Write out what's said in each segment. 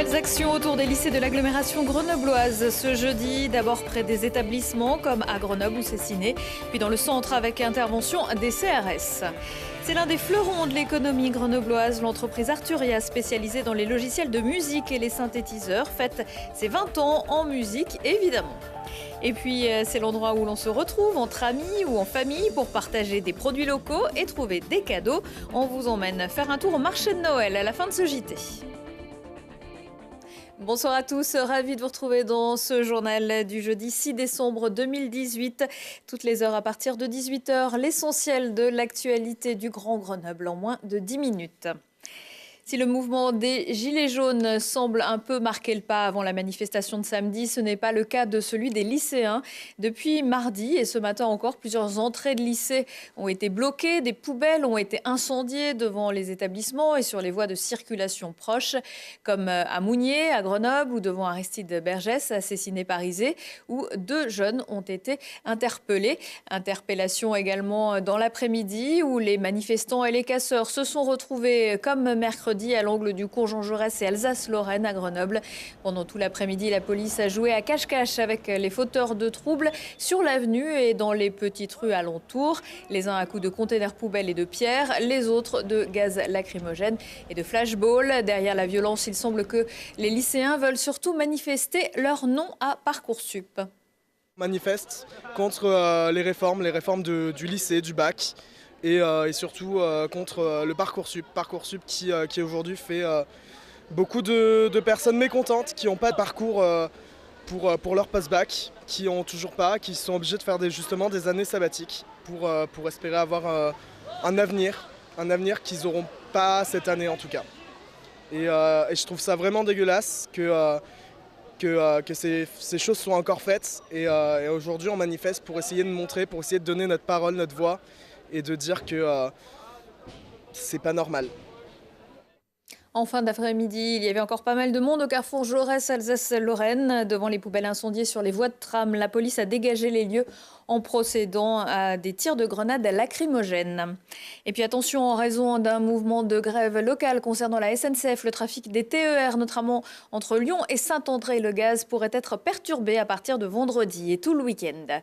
nouvelles actions autour des lycées de l'agglomération grenobloise ce jeudi. D'abord près des établissements comme à Grenoble ou Cessiné, puis dans le centre avec intervention des CRS. C'est l'un des fleurons de l'économie grenobloise. L'entreprise Arturia, spécialisée dans les logiciels de musique et les synthétiseurs, fête ses 20 ans en musique, évidemment. Et puis, c'est l'endroit où l'on se retrouve entre amis ou en famille pour partager des produits locaux et trouver des cadeaux. On vous emmène faire un tour au marché de Noël à la fin de ce JT. Bonsoir à tous, ravi de vous retrouver dans ce journal du jeudi 6 décembre 2018. Toutes les heures à partir de 18h, l'essentiel de l'actualité du Grand Grenoble en moins de 10 minutes. Si le mouvement des Gilets jaunes semble un peu marquer le pas avant la manifestation de samedi, ce n'est pas le cas de celui des lycéens. Depuis mardi et ce matin encore, plusieurs entrées de lycées ont été bloquées, des poubelles ont été incendiées devant les établissements et sur les voies de circulation proches, comme à Mougnier, à Grenoble ou devant Aristide Bergès, à Cessiné-Parisé, où 2 jeunes ont été interpellés. Interpellation également dans l'après-midi, où les manifestants et les casseurs se sont retrouvés comme mercredi à l'angle du cours Jean Jaurès et Alsace-Lorraine à Grenoble. Pendant tout l'après-midi, la police a joué à cache-cache avec les fauteurs de troubles sur l'avenue et dans les petites rues alentours. Les uns à coups de containers poubelles et de pierres, les autres de gaz lacrymogène et de flashball. Derrière la violence, il semble que les lycéens veulent surtout manifester leur non à Parcoursup. Manifeste contre les réformes du lycée, du bac. Et surtout contre le Parcoursup qui aujourd'hui fait beaucoup de personnes mécontentes qui n'ont pas de parcours pour leur post-bac, qui n'ont toujours pas, qui sont obligés de faire justement des années sabbatiques pour espérer avoir un avenir qu'ils n'auront pas cette année en tout cas. Et je trouve ça vraiment dégueulasse que ces choses soient encore faites et aujourd'hui on manifeste pour essayer de montrer, pour essayer de donner notre parole, notre voix et de dire que c'est pas normal. En fin d'après-midi, il y avait encore pas mal de monde au carrefour Jaurès-Alsace-Lorraine. Devant les poubelles incendiées sur les voies de tram, la police a dégagé les lieux en procédant à des tirs de grenades lacrymogènes. Et puis attention, en raison d'un mouvement de grève local concernant la SNCF, le trafic des TER, notamment entre Lyon et Saint-André-le-Gaz, pourrait être perturbé à partir de vendredi et tout le week-end.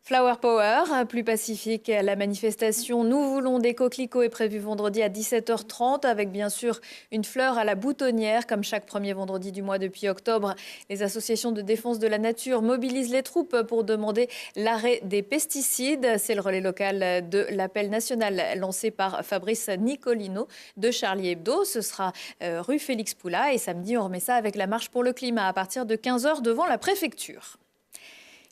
Flower Power, plus pacifique, la manifestation Nous voulons des coquelicots est prévue vendredi à 17h30 avec bien sûr une fleur à la boutonnière. Comme chaque premier vendredi du mois depuis octobre, les associations de défense de la nature mobilisent les troupes pour demander l'arrêt des pesticides. C'est le relais local de l'appel national lancé par Fabrice Nicolino de Charlie Hebdo. Ce sera rue Félix Poula et samedi on remet ça avec la marche pour le climat à partir de 15h devant la préfecture.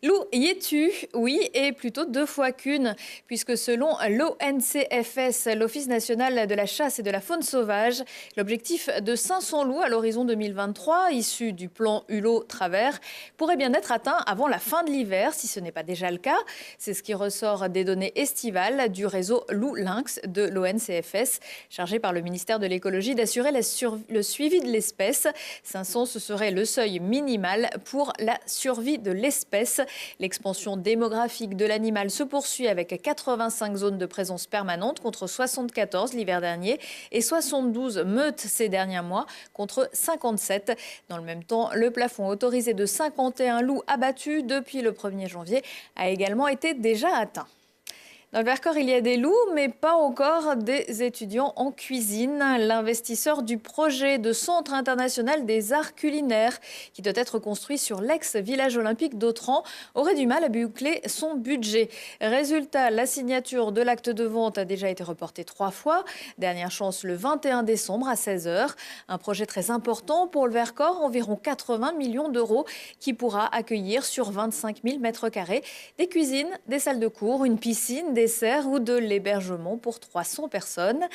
Loup, y es-tu? Oui, et plutôt 2 fois qu'une, puisque selon l'ONCFS, l'Office national de la chasse et de la faune sauvage, l'objectif de 500 loups à l'horizon 2023, issu du plan Hulot-Travers, pourrait bien être atteint avant la fin de l'hiver, si ce n'est pas déjà le cas. C'est ce qui ressort des données estivales du réseau Loup-Lynx de l'ONCFS, chargé par le ministère de l'écologie d'assurer le suivi de l'espèce. 500, ce serait le seuil minimal pour la survie de l'espèce. L'expansion démographique de l'animal se poursuit avec 85 zones de présence permanente contre 74 l'hiver dernier et 72 meutes ces derniers mois contre 57. Dans le même temps, le plafond autorisé de 51 loups abattus depuis le 1er janvier a également été déjà atteint. Dans le Vercors, il y a des loups, mais pas encore des étudiants en cuisine. L'investisseur du projet de Centre international des arts culinaires, qui doit être construit sur l'ex-village olympique d'Autran, aurait du mal à boucler son budget. Résultat, la signature de l'acte de vente a déjà été reportée 3 fois. Dernière chance le 21 décembre à 16h. Un projet très important pour le Vercors, environ 80 millions d'euros, qui pourra accueillir sur 25 000 mètres carrés des cuisines, des salles de cours, une piscine, des serres ou de l'hébergement pour 300 personnes.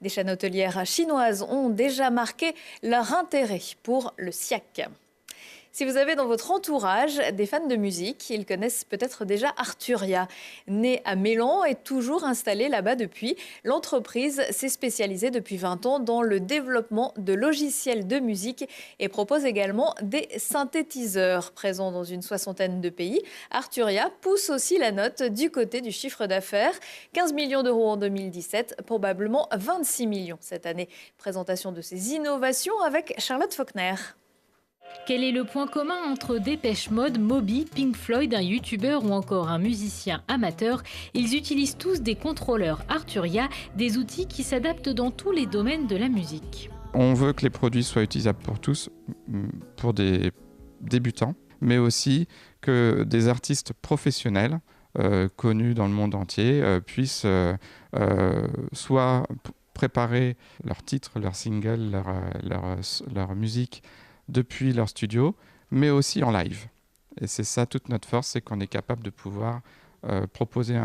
Des chaînes hôtelières chinoises ont déjà marqué leur intérêt pour le SIAC. Si vous avez dans votre entourage des fans de musique, ils connaissent peut-être déjà Arturia. Née à Mélan et toujours installée là-bas depuis, l'entreprise s'est spécialisée depuis 20 ans dans le développement de logiciels de musique et propose également des synthétiseurs. Présents dans une soixantaine de pays, Arturia pousse aussi la note du côté du chiffre d'affaires. 15 millions d'euros en 2017, probablement 26 millions cette année. Présentation de ces innovations avec Charlotte Faulkner. Quel est le point commun entre Dépêche Mode, Moby, Pink Floyd, un youtubeur ou encore un musicien amateur? Ils utilisent tous des contrôleurs Arturia, des outils qui s'adaptent dans tous les domaines de la musique. On veut que les produits soient utilisables pour tous, pour des débutants, mais aussi que des artistes professionnels connus dans le monde entier puissent soit préparer leurs titres, leurs singles, leur musique depuis leur studio, mais aussi en live. Et c'est ça toute notre force, c'est qu'on est capable de pouvoir proposer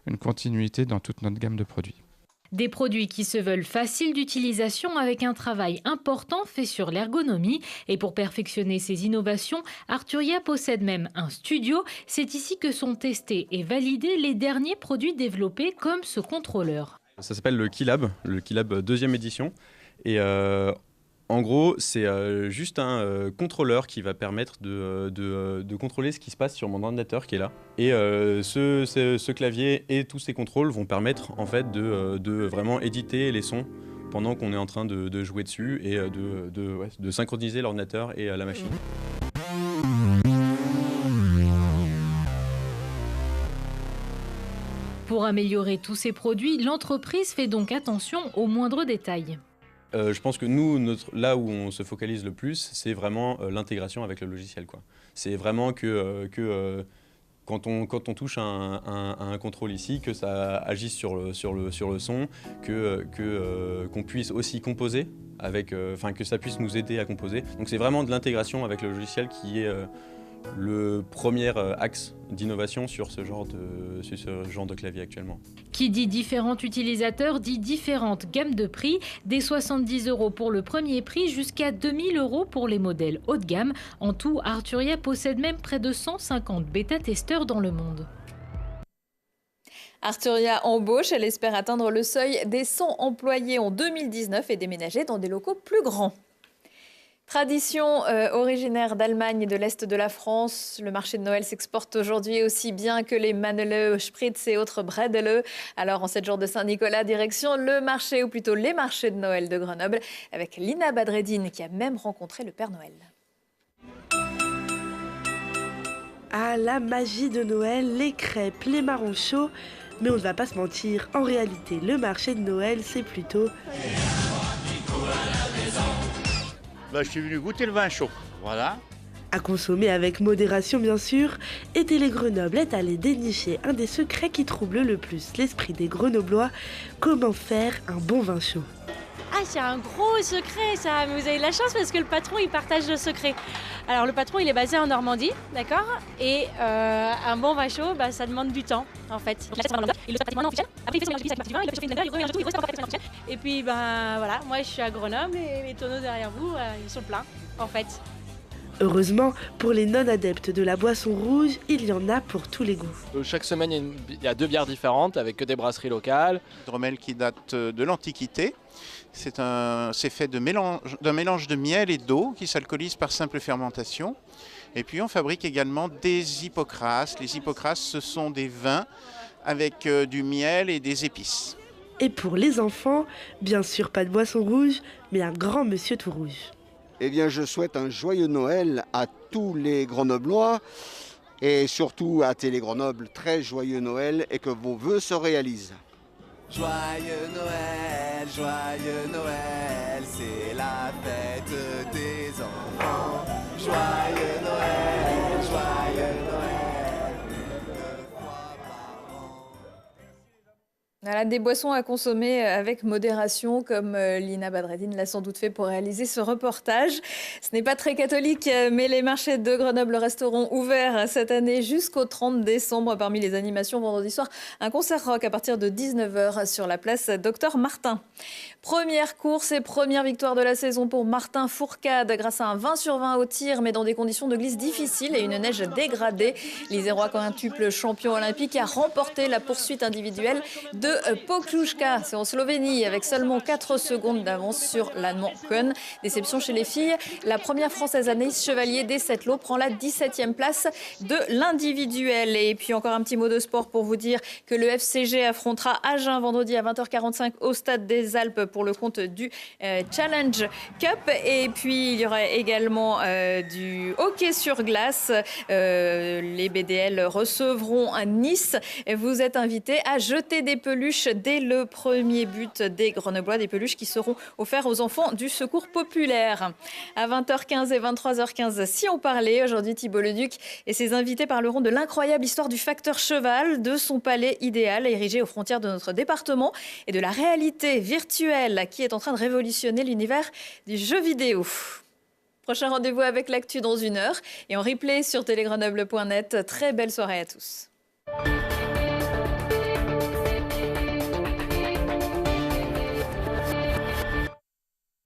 une continuité dans toute notre gamme de produits. Des produits qui se veulent faciles d'utilisation avec un travail important fait sur l'ergonomie. Et pour perfectionner ces innovations, Arturia possède même un studio. C'est ici que sont testés et validés les derniers produits développés comme ce contrôleur. Ça s'appelle le Keylab 2e édition. Et en gros, c'est juste un contrôleur qui va permettre de contrôler ce qui se passe sur mon ordinateur qui est là. Et ce clavier et tous ces contrôles vont permettre en fait de vraiment éditer les sons pendant qu'on est en train de jouer dessus et de synchroniser l'ordinateur et la machine. Pour améliorer tous ces produits, l'entreprise fait donc attention aux moindres détails. Je pense que nous, là où on se focalise le plus, c'est vraiment l'intégration avec le logiciel, quoi. C'est vraiment que quand on touche à un contrôle ici, que ça agisse sur le son, qu'on puisse aussi composer, que ça puisse nous aider à composer. Donc c'est vraiment de l'intégration avec le logiciel qui est le premier axe d'innovation sur ce genre de clavier actuellement. Qui dit différents utilisateurs dit différentes gammes de prix, des 70 € pour le premier prix jusqu'à 2000 € pour les modèles haut de gamme. En tout, Arturia possède même près de 150 bêta-testeurs dans le monde. Arturia embauche, elle espère atteindre le seuil des 100 employés en 2019 et déménager dans des locaux plus grands. Tradition originaire d'Allemagne et de l'Est de la France, le marché de Noël s'exporte aujourd'hui aussi bien que les Manele, Spritz et autres Bredele. Alors en 7 jours de Saint-Nicolas, direction le marché, ou plutôt les marchés de Noël de Grenoble, avec Lina Badreddine qui a même rencontré le Père Noël. Ah, la magie de Noël, les crêpes, les marrons chauds. Mais on ne va pas se mentir, en réalité, le marché de Noël, c'est plutôt... Je suis venu goûter le vin chaud, voilà. À consommer avec modération bien sûr, et Télé Grenoble est allé dénicher un des secrets qui trouble le plus l'esprit des Grenoblois, comment faire un bon vin chaud. Ah, c'est un gros secret ça, mais vous avez de la chance parce que le patron il partage le secret. Alors le patron il est basé en Normandie, d'accord. Et un bon vin chaud, ça demande du temps en fait. Et puis voilà, moi je suis à Grenoble et les tonneaux derrière vous, ils sont pleins en fait. Heureusement, pour les non-adeptes de la boisson rouge, il y en a pour tous les goûts. Chaque semaine, il y a 2 bières différentes avec que des brasseries locales. Dromel qui date de l'Antiquité. C'est fait d'un mélange de miel et d'eau qui s'alcoolise par simple fermentation. Et puis on fabrique également des hippocras. Les hippocras, ce sont des vins avec du miel et des épices. Et pour les enfants, bien sûr pas de boisson rouge, mais un grand monsieur tout rouge. Eh bien, je souhaite un joyeux Noël à tous les Grenoblois et surtout à Télé Grenoble, très joyeux Noël et que vos vœux se réalisent. Joyeux Noël, c'est la fête des enfants. Joyeux Noël, joyeux Noël, une fois par an. Voilà, des boissons à consommer avec modération, comme Lina Badreddine l'a sans doute fait pour réaliser ce reportage. Ce n'est pas très catholique, mais les marchés de Grenoble resteront ouverts cette année jusqu'au 30 décembre. Parmi les animations, vendredi soir, un concert rock à partir de 19h sur la place Docteur Martin. Première course et première victoire de la saison pour Martin Fourcade grâce à un 20 sur 20 au tir, mais dans des conditions de glisse difficiles et une neige dégradée. L'Isérois, quintuple champion olympique, a remporté la poursuite individuelle de Poklushka. C'est en Slovénie avec seulement 4 secondes d'avance sur l'Allemand Kuhn. Déception chez les filles. La première française Anaïs Chevalier des 7 lots prend la 17e place de l'individuel. Et puis encore un petit mot de sport pour vous dire que le FCG affrontera Agen vendredi à 20h45 au Stade des Alpes pour le compte du Challenge Cup. Et puis il y aura également du hockey sur glace. Les BDL recevront à Nice. Vous êtes invités à jeter des peluches dès le premier but des Grenoblois, des peluches qui seront offertes aux enfants du Secours populaire. À 20h15 et 23h15, si on parlait, aujourd'hui Thibault Leduc et ses invités parleront de l'incroyable histoire du facteur cheval, de son palais idéal érigé aux frontières de notre département et de la réalité virtuelle qui est en train de révolutionner l'univers du jeu vidéo. Prochain rendez-vous avec l'actu dans 1 heure et en replay sur télégrenoble.net. Très belle soirée à tous.